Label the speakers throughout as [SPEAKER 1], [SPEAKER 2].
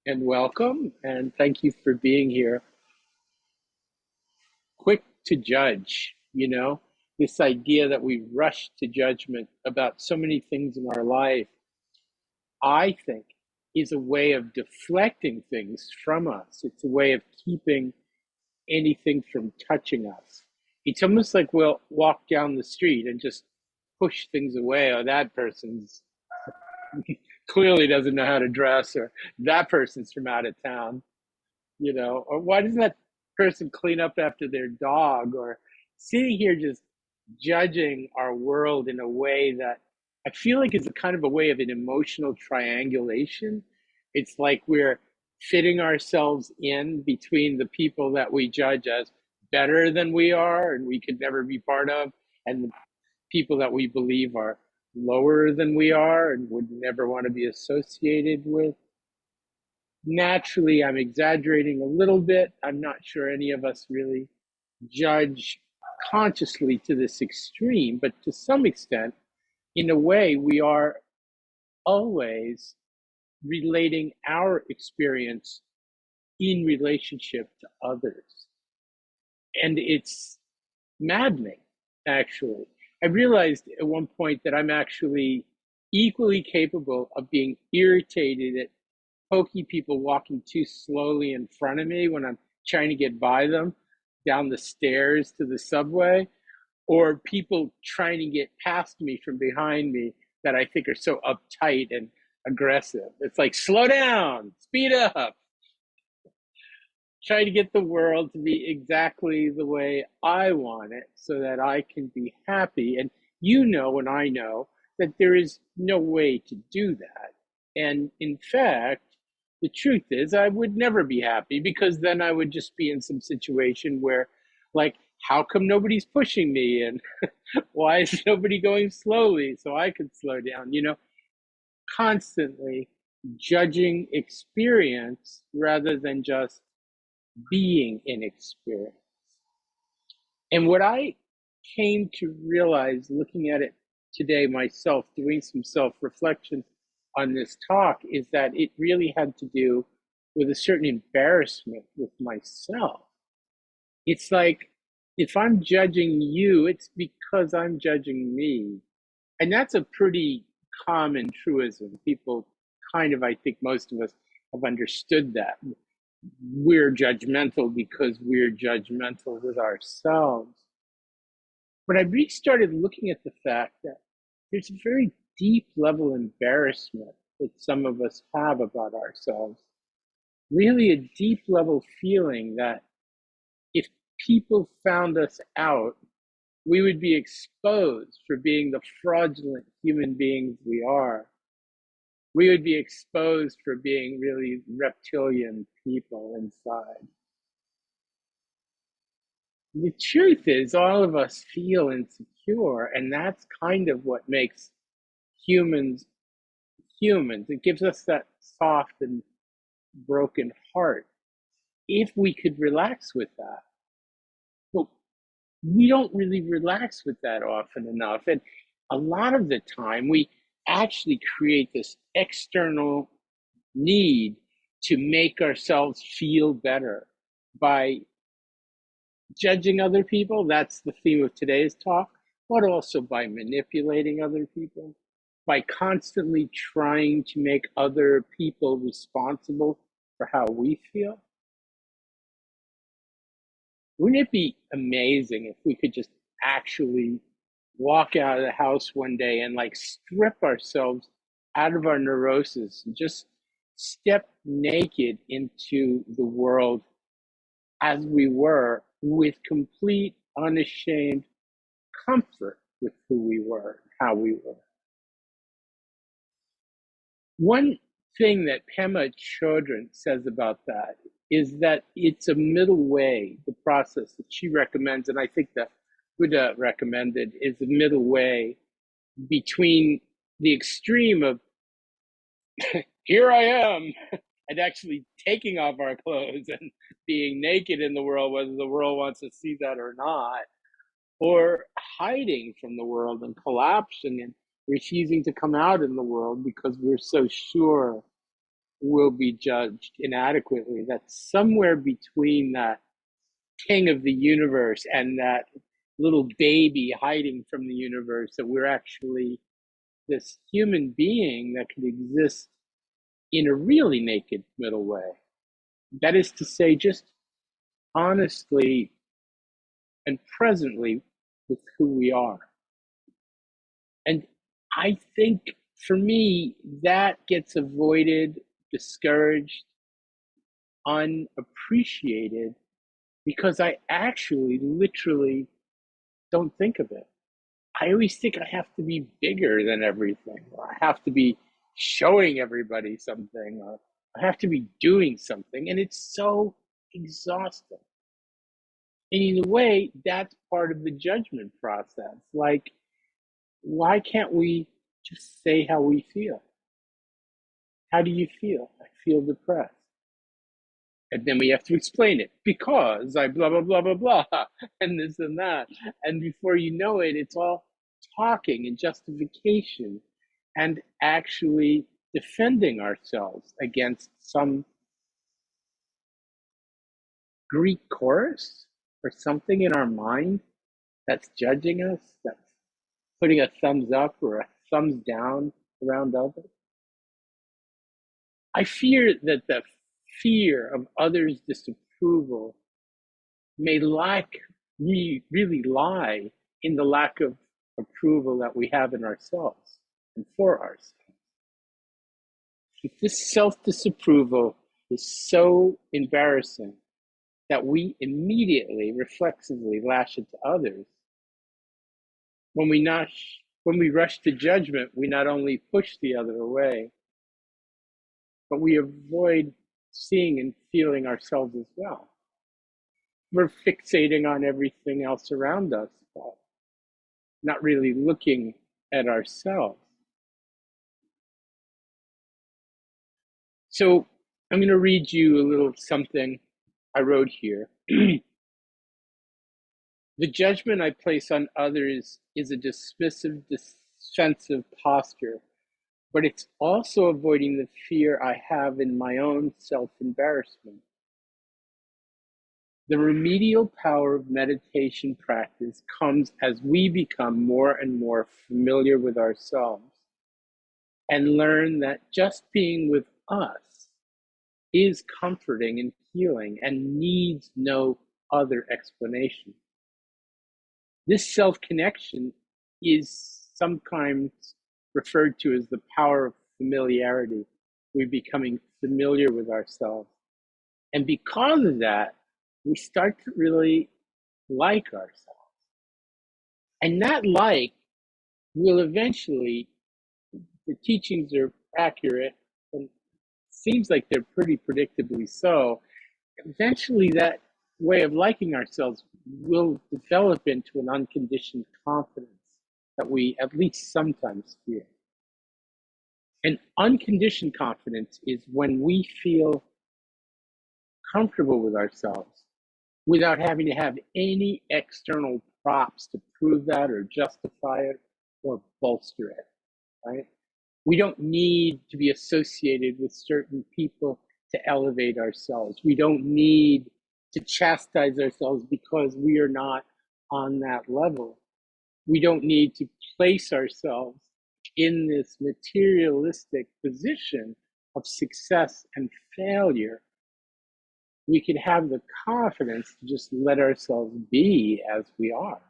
[SPEAKER 1] and welcome, and thank you for being here. Quick to judge, this idea that we rush to judgment about so many things in our life, I think, is a way of deflecting things from us. It's a way of keeping anything from touching us. It's almost like we'll walk down the street and just push things away. Oh, that person's clearly doesn't know how to dress, or that person's from out of town. Or why doesn't that person clean up after their dog? Or sitting here just judging our world in a way that I feel like is a kind of a way of an emotional triangulation. It's like we're fitting ourselves in between the people that we judge as better than we are and we could never be part of, and the people that we believe are lower than we are and would never want to be associated with. Naturally, I'm exaggerating a little bit. I'm not sure any of us really judge consciously to this extreme, but to some extent, in a way, we are always relating our experience in relationship to others. And it's maddening, actually. I realized at one point that I'm actually equally capable of being irritated at pokey people walking too slowly in front of me when I'm trying to get by them down the stairs to the subway, or people trying to get past me from behind me that I think are so uptight and aggressive. It's like, slow down, speed up. Try to get the world to be exactly the way I want it so that I can be happy. And and I know that there is no way to do that. And in fact, the truth is, I would never be happy because then I would just be in some situation where, like, how come nobody's pushing me? And why is nobody going slowly so I could slow down? Constantly judging experience rather than just being in experience. And what I came to realize looking at it today myself, doing some self reflection on this talk, is that it really had to do with a certain embarrassment with myself. It's like, if I'm judging you, it's because I'm judging me. And that's a pretty common truism. People kind of, I think most of us have understood that. We're judgmental because we're judgmental with ourselves. But I really started looking at the fact that there's a very deep level embarrassment that some of us have about ourselves. Really, a deep level feeling that if people found us out, we would be exposed for being the fraudulent human beings we are. We would be exposed for being really reptilian people inside. The truth is, all of us feel insecure, and that's kind of what makes humans humans. It gives us that soft and broken heart. If we could relax with that, but we don't really relax with that often enough. And a lot of the time, we actually create this external need to make ourselves feel better by judging other people. That's the theme of today's talk, but also by manipulating other people, by constantly trying to make other people responsible for how we feel. Wouldn't it be amazing if we could just actually walk out of the house one day and like strip ourselves out of our neurosis and just step naked into the world as we were, with complete unashamed comfort with who we were, how we were. One thing that Pema Chodron says about that is that it's a middle way. The process that she recommends, and I think that Buddha recommended, is a middle way between the extreme of here I am, and actually taking off our clothes and being naked in the world, whether the world wants to see that or not, or hiding from the world and collapsing and refusing to come out in the world because we're so sure will be judged inadequately, that somewhere between that king of the universe and that little baby hiding from the universe, that we're actually this human being that can exist in a really naked middle way. That is to say, just honestly and presently with who we are. And I think for me, that gets avoided, discouraged, unappreciated, because I actually literally don't think of it. I always think I have to be bigger than everything, or I have to be showing everybody something, or I have to be doing something. And it's so exhausting. And in a way, that's part of the judgment process. Like, why can't we just say how we feel? How do you feel? I feel depressed. And then we have to explain it because I blah, blah, blah, blah, blah, and this and that. And before you know it, it's all talking and justification and actually defending ourselves against some Greek chorus or something in our mind that's judging us, that's putting a thumbs up or a thumbs down around others. I fear that the fear of others' disapproval may really lie in the lack of approval that we have in ourselves and for ourselves. If this self-disapproval is so embarrassing that we immediately, reflexively lash it to others, when we rush to judgment, we not only push the other away, but we avoid seeing and feeling ourselves as well. We're fixating on everything else around us, but not really looking at ourselves. So I'm going to read you a little something I wrote here. The judgment I place on others is a dismissive, defensive posture, but it's also avoiding the fear I have in my own self-embarrassment. The remedial power of meditation practice comes as we become more and more familiar with ourselves and learn that just being with us is comforting and healing and needs no other explanation. This self-connection is sometimes referred to as the power of familiarity. We're becoming familiar with ourselves. And because of that, we start to really like ourselves. And that like will eventually, the teachings are accurate and seems like they're pretty predictably so. Eventually, that way of liking ourselves will develop into an unconditioned confidence that we at least sometimes feel. An unconditioned confidence is when we feel comfortable with ourselves without having to have any external props to prove that or justify it or bolster it, right? We don't need to be associated with certain people to elevate ourselves. We don't need to chastise ourselves because we are not on that level. We don't need to place ourselves in this materialistic position of success and failure. We can have the confidence to just let ourselves be as we are.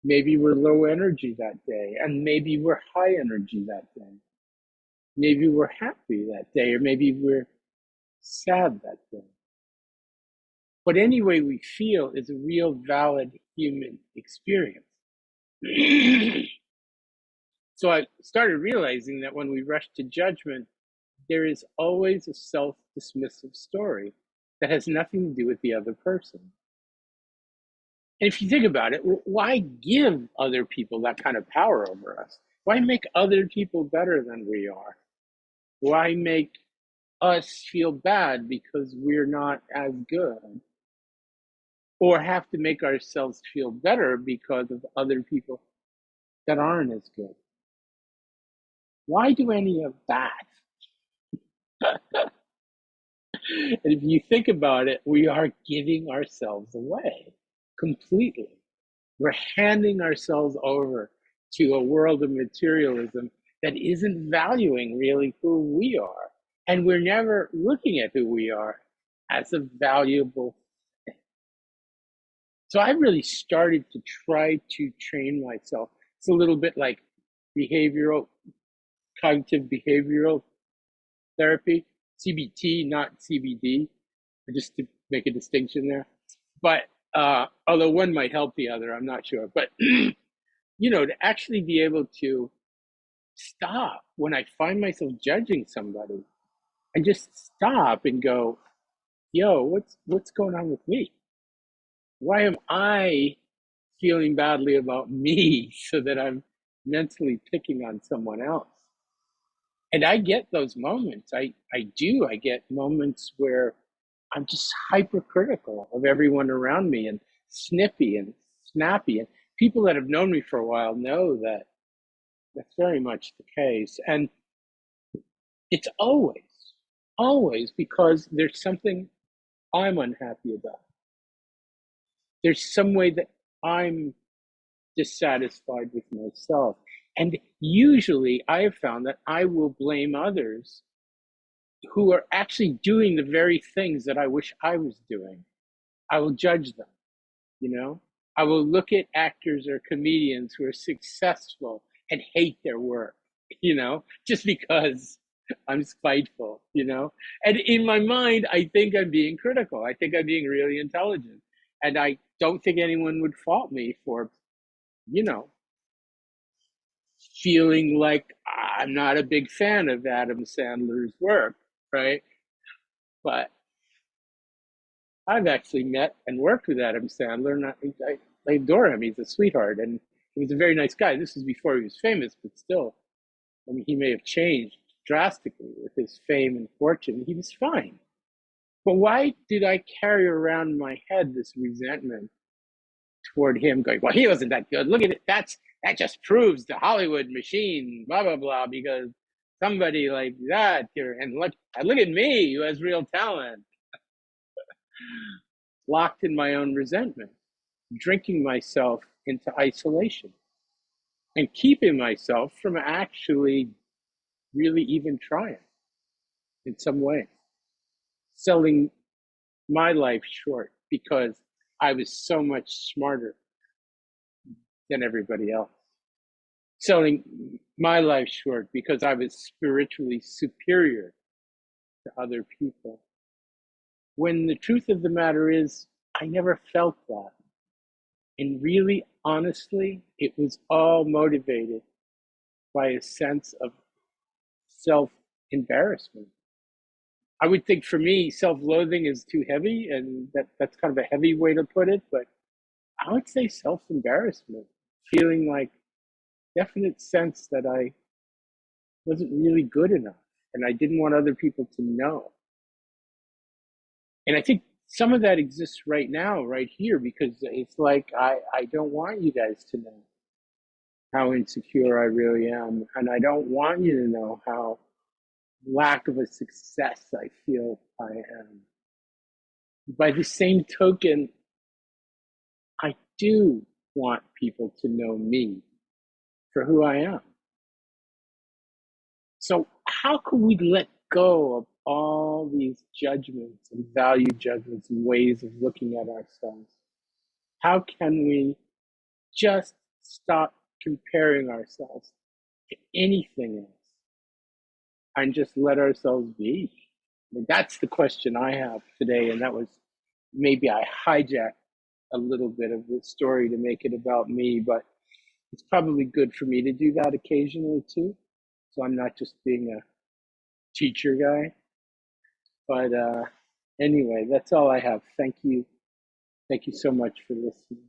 [SPEAKER 1] Maybe we're low energy that day, and maybe we're high energy that day. Maybe we're happy that day, or maybe we're sad that day. But any way we feel is a real valid human experience. So I started realizing that when we rush to judgment, there is always a self-dismissive story that has nothing to do with the other person. And if you think about it, why give other people that kind of power over us? Why make other people better than we are? Why make us feel bad because we're not as good? Or have to make ourselves feel better because of other people that aren't as good? Why do any of that? And if you think about it, we are giving ourselves away completely. We're handing ourselves over to a world of materialism that isn't valuing really who we are. And we're never looking at who we are as a valuable thing. So I really started to try to train myself. It's a little bit like behavioral, cognitive behavioral therapy, CBT, not CBD, just to make a distinction there. But although one might help the other, I'm not sure. But to actually be able to stop when I find myself judging somebody, and just stop and go, "Yo, what's going on with me? Why am I feeling badly about me so that I'm mentally picking on someone else?" And I get those moments. I do. I get moments where I'm just hypercritical of everyone around me and snippy and snappy. And people that have known me for a while know that that's very much the case. And it's always because there's something I'm unhappy about. There's some way that I'm dissatisfied with myself. And usually I have found that I will blame others who are actually doing the very things that I wish I was doing. I will judge them, you know? I will look at actors or comedians who are successful and hate their work, just because I'm spiteful. And in my mind, I think I'm being critical. I think I'm being really intelligent. And I don't think anyone would fault me for, you know, feeling like I'm not a big fan of Adam Sandler's work, right? But I've actually met and worked with Adam Sandler, and I adore him. He's a sweetheart, and he was a very nice guy. This was before he was famous, but still, I mean, he may have changed drastically with his fame and fortune. He was fine. But why did I carry around in my head this resentment toward him, going, "Well, he wasn't that good. Look at it. That just proves the Hollywood machine, blah blah blah." Because somebody like that here, and look at me, who has real talent, locked in my own resentment, drinking myself into isolation, and keeping myself from actually really even trying in some way, selling my life short because I was so much smarter than everybody else, selling my life short because I was spiritually superior to other people. When the truth of the matter is, I never felt that. And really, honestly, it was all motivated by a sense of self embarrassment. I would think for me, self loathing is too heavy, and that's kind of a heavy way to put it, but I would say self embarrassment, feeling like definite sense that I wasn't really good enough and I didn't want other people to know. And I think some of that exists right now, right here, because it's like I don't want you guys to know how insecure I really am. And I don't want you to know how lack of a success I feel I am. By the same token, I do want people to know me for who I am. So, how can we let go of all these judgments and value judgments and ways of looking at ourselves? How can we just stop comparing ourselves to anything else and just let ourselves be? I mean, that's the question I have today, and that was maybe I hijacked a little bit of the story to make it about me, but it's probably good for me to do that occasionally too. So I'm not just being a teacher guy. But anyway, that's all I have. Thank you. Thank you so much for listening.